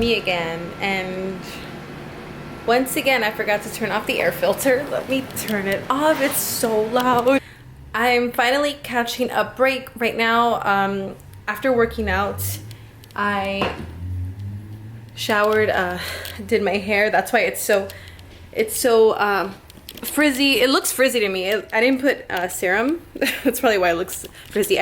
me again, and once again I forgot to turn off the air filter. Let me turn it off, it's so loud. I'm finally catching a break right now. After working out, I showered, did my hair. That's why it's so frizzy. It looks frizzy to me. I didn't put serum. That's probably why it looks frizzy.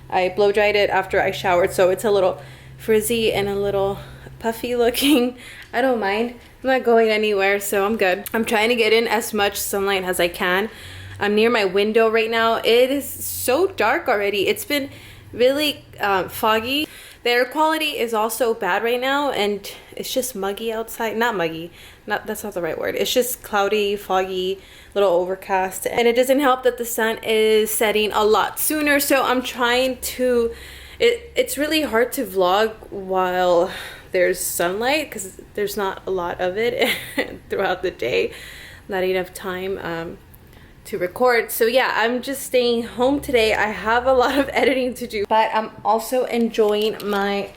I blow dried it after I showered, so it's a little frizzy and a little puffy looking. I don't mind. I'm not going anywhere, so I'm good. I'm trying to get in as much sunlight as I can. I'm near my window right now. It is so dark already. It's been really foggy. The air quality is also bad right now, and it's just muggy outside. Not muggy, that's not the right word. It's just cloudy, foggy, little overcast, and it doesn't help that the sun is setting a lot sooner. So I'm trying to, it's really hard to vlog while there's sunlight because there's not a lot of it throughout the day. Not enough time to record. So yeah, I'm just staying home today. I have a lot of editing to do, but I'm also enjoying my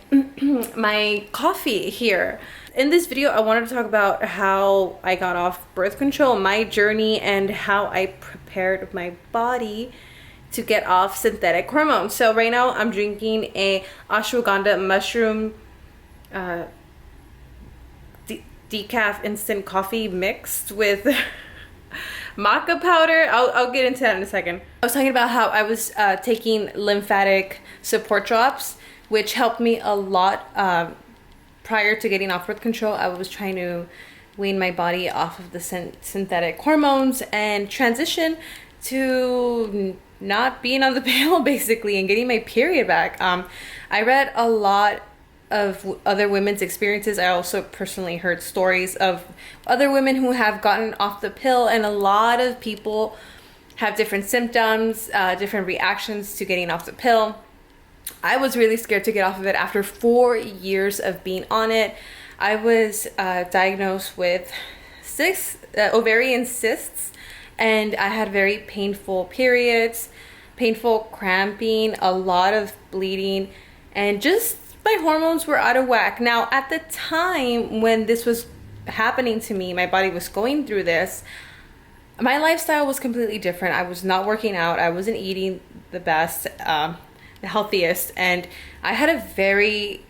my coffee here. In this video, I wanted to talk about how I got off birth control, my journey, and how I prepared my body to get off synthetic hormones. So right now I'm drinking a ashwagandha mushroom decaf instant coffee mixed with maca powder. I'll get into that in a second. I was talking about how I was taking lymphatic support drops, which helped me a lot. Prior to getting off birth control, I was trying to wean my body off of the synthetic hormones and transition to not being on the pill, basically, and getting my period back. I read a lot of other women's experiences. I also personally heard stories of other women who have gotten off the pill, and a lot of people have different symptoms, different reactions to getting off the pill. I was really scared to get off of it after 4 years of being on it. I was diagnosed with 6 ovarian cysts, and I had very painful periods, painful cramping, a lot of bleeding, and just my hormones were out of whack. Now, at the time when this was happening to me, my body was going through this, my lifestyle was completely different. I was not working out. I wasn't eating the best, the healthiest, and I had a very,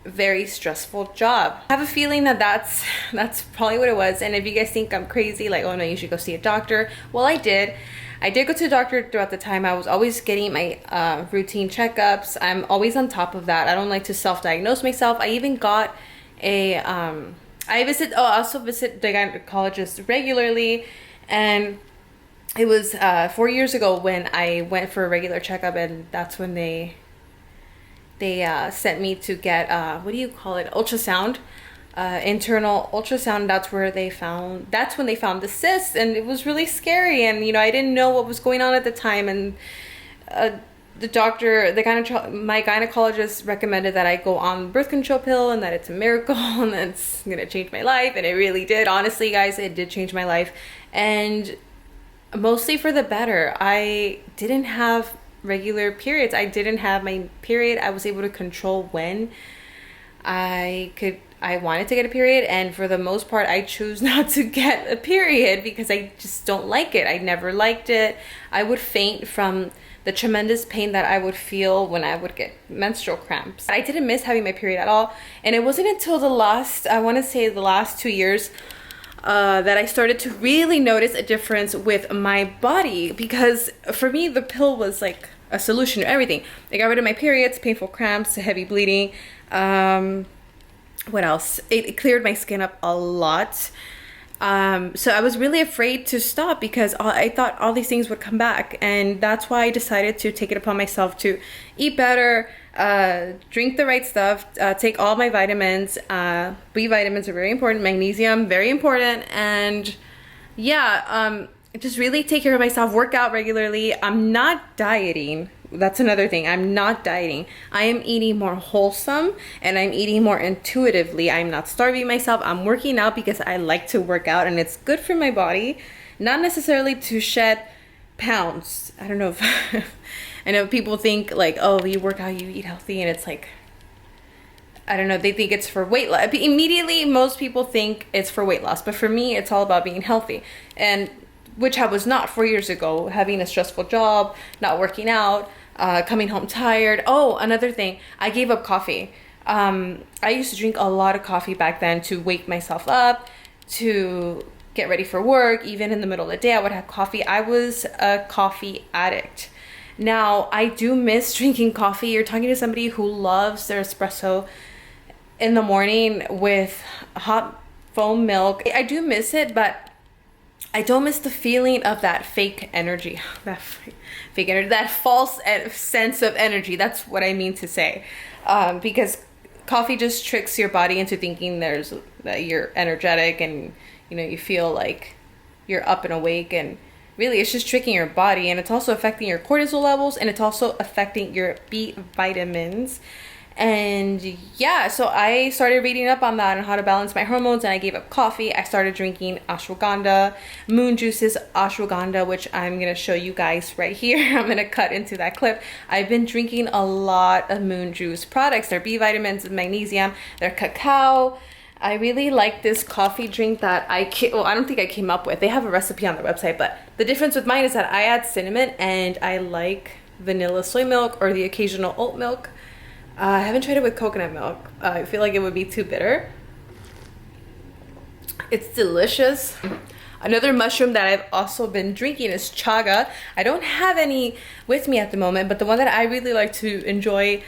very stressful job. I have a feeling that that's probably what it was. And if you guys think I'm crazy, like, oh no, you should go see a doctor, well, I did go to a doctor throughout the time. I was always getting my routine checkups. I'm always on top of that. I don't like to self-diagnose myself. I even got a I also visit the gynecologist regularly, and it was 4 years ago when I went for a regular checkup, and that's when they sent me to get what do you call it, ultrasound, internal ultrasound. That's when they found the cyst, and it was really scary. And I didn't know what was going on at the time, and the doctor, my gynecologist recommended that I go on birth control pill, and that it's a miracle and that it's gonna change my life. And it really did. Honestly, guys, it did change my life, and mostly for the better. I didn't have regular periods. I didn't have my period. I was able to control when I wanted to get a period, and for the most part I choose not to get a period because I just don't like it. I never liked it. I would faint from the tremendous pain that I would feel when I would get menstrual cramps. I didn't miss having my period at all, and it wasn't until the last 2 years that I started to really notice a difference with my body, because for me the pill was like a solution to everything. It got rid of my periods, painful cramps, heavy bleeding. What else? It cleared my skin up a lot. So I was really afraid to stop because I thought all these things would come back, and that's why I decided to take it upon myself to eat better, drink the right stuff, take all my vitamins. B vitamins are very important, magnesium, very important, and yeah, just really take care of myself, work out regularly. I'm not dieting. That's another thing. I'm not dieting. I am eating more wholesome, and I'm eating more intuitively. I'm not starving myself. I'm working out because I like to work out, and it's good for my body, not necessarily to shed pounds. I don't know if I know people think like, oh, you work out, you eat healthy, and it's like I don't know, they think it's for weight loss. Immediately, most people think it's for weight loss, but for me, it's all about being healthy. And which I was not 4 years ago, having a stressful job, not working out, coming home tired. Oh, another thing, I gave up coffee. I used to drink a lot of coffee back then to wake myself up, to get ready for work. Even in the middle of the day, I would have coffee. I was a coffee addict. Now, I do miss drinking coffee. You're talking to somebody who loves their espresso in the morning with hot foam milk. I do miss it, but I don't miss the feeling of that fake energy, that fake energy, that false sense of energy. That's what I mean to say, because coffee just tricks your body into thinking that you're energetic and you feel like you're up and awake, and really it's just tricking your body, and it's also affecting your cortisol levels, and it's also affecting your B vitamins. And yeah, so I started reading up on that and how to balance my hormones, and I gave up coffee. I started drinking ashwagandha, Moon Juice's ashwagandha, which I'm going to show you guys right here. I'm going to cut into that clip. I've been drinking a lot of Moon Juice products. They're B vitamins and magnesium. They're cacao. I really like this coffee drink that I don't think I came up with. They have a recipe on their website, but the difference with mine is that I add cinnamon, and I like vanilla soy milk or the occasional oat milk. I haven't tried it with coconut milk. I feel like it would be too bitter. It's delicious. Another mushroom that I've also been drinking is chaga. I don't have any with me at the moment, but the one that I really like to enjoy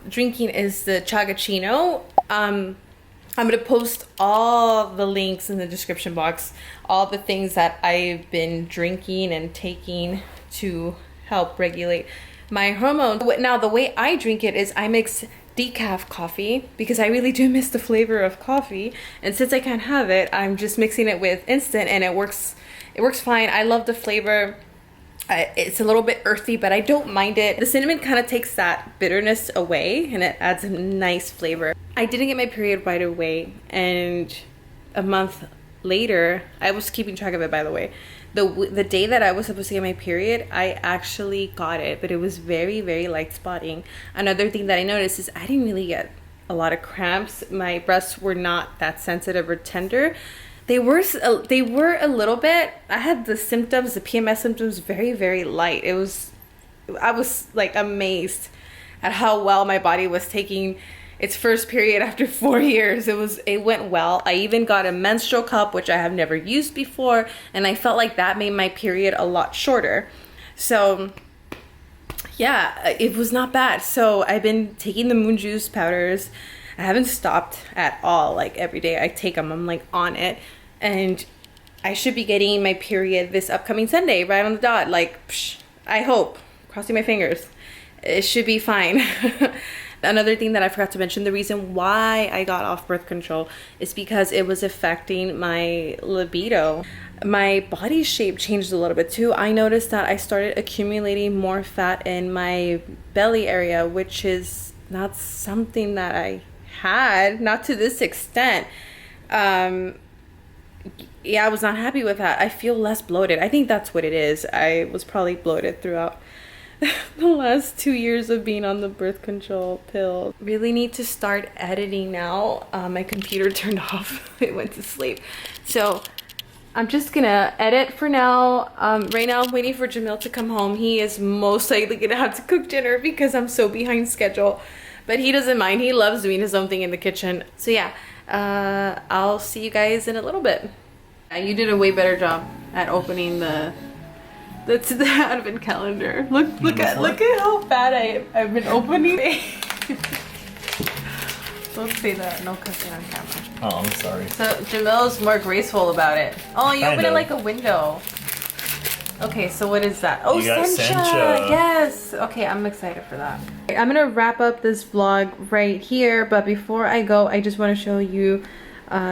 drinking is the chagachino. I'm going to post all the links in the description box, all the things that I've been drinking and taking to help regulate my hormones. Now, the way I drink it is I mix decaf coffee because I really do miss the flavor of coffee. And since I can't have it, I'm just mixing it with instant, and it works fine. I love the flavor. It's a little bit earthy, but I don't mind it. The cinnamon kind of takes that bitterness away, and it adds a nice flavor. I didn't get my period right away, and a month later, I was keeping track of it, by the way. The day that I was supposed to get my period, I actually got it, but it was very, very light spotting. Another thing that I noticed is I didn't really get a lot of cramps. My breasts were not that sensitive or tender. They were a little bit. I had the symptoms, the PMS symptoms, very, very light. I was like amazed at how well my body was taking its first period after 4 years. It went well. I even got a menstrual cup, which I have never used before, and I felt like that made my period a lot shorter. So yeah, it was not bad. So I've been taking the Moon Juice powders. I haven't stopped at all. Like every day I take them, I'm like on it, and I should be getting my period this upcoming Sunday, right on the dot. Like, psh, I hope, crossing my fingers, it should be fine. Another thing that I forgot to mention, the reason why I got off birth control is because it was affecting my libido. My body shape changed a little bit too. I noticed that I started accumulating more fat in my belly area, which is not something that I had, not to this extent. Yeah, I was not happy with that. I feel less bloated. I think that's what it is. I was probably bloated throughout the last 2 years of being on the birth control pill. Really need to start editing now. My computer turned off. It went to sleep. So I'm just gonna edit for now. Right now I'm waiting for Jamil to come home. He is most likely gonna have to cook dinner because I'm so behind schedule. But he doesn't mind. He loves doing his own thing in the kitchen. So yeah, I'll see you guys in a little bit. You did a way better job at opening the advent calendar. Look at how fat I've been opening. Don't say that. No cussing on camera. Oh, I'm sorry. So Jamil's more graceful about it. Oh, you open it like a window. Okay, so what is that? Oh, sencha. Yes. Okay, I'm excited for that. I'm gonna wrap up this vlog right here, but before I go, I just want to show you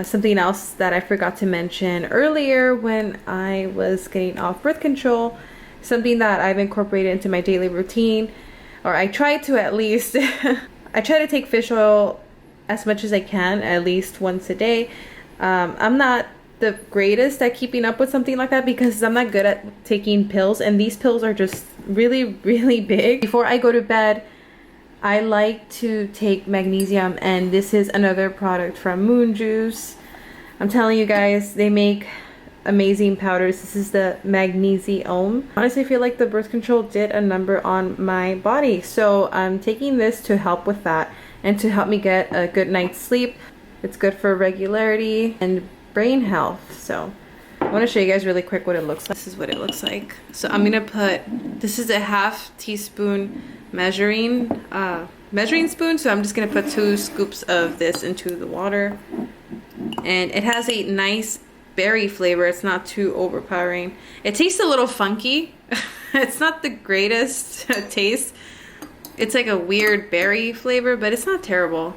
something else that I forgot to mention earlier when I was getting off birth control. Something that I've incorporated into my daily routine, or I try to at least. I try to take fish oil as much as I can, at least once a day. I'm not the greatest at keeping up with something like that because I'm not good at taking pills, and these pills are just really, really big. Before I go to bed, I like to take magnesium, and this is another product from Moon Juice. I'm telling you guys, they make amazing powders. This is the magnesi-om. Honestly, I feel like the birth control did a number on my body. So I'm taking this to help with that and to help me get a good night's sleep. It's good for regularity and brain health. So I want to show you guys really quick what it looks like. This is what it looks like. So I'm gonna put, this is a ½ teaspoon measuring spoon. So I'm just gonna put 2 scoops of this into the water. And it has a nice berry flavor. It's not too overpowering. It tastes a little funky. It's not the greatest taste. It's like a weird berry flavor, but it's not terrible.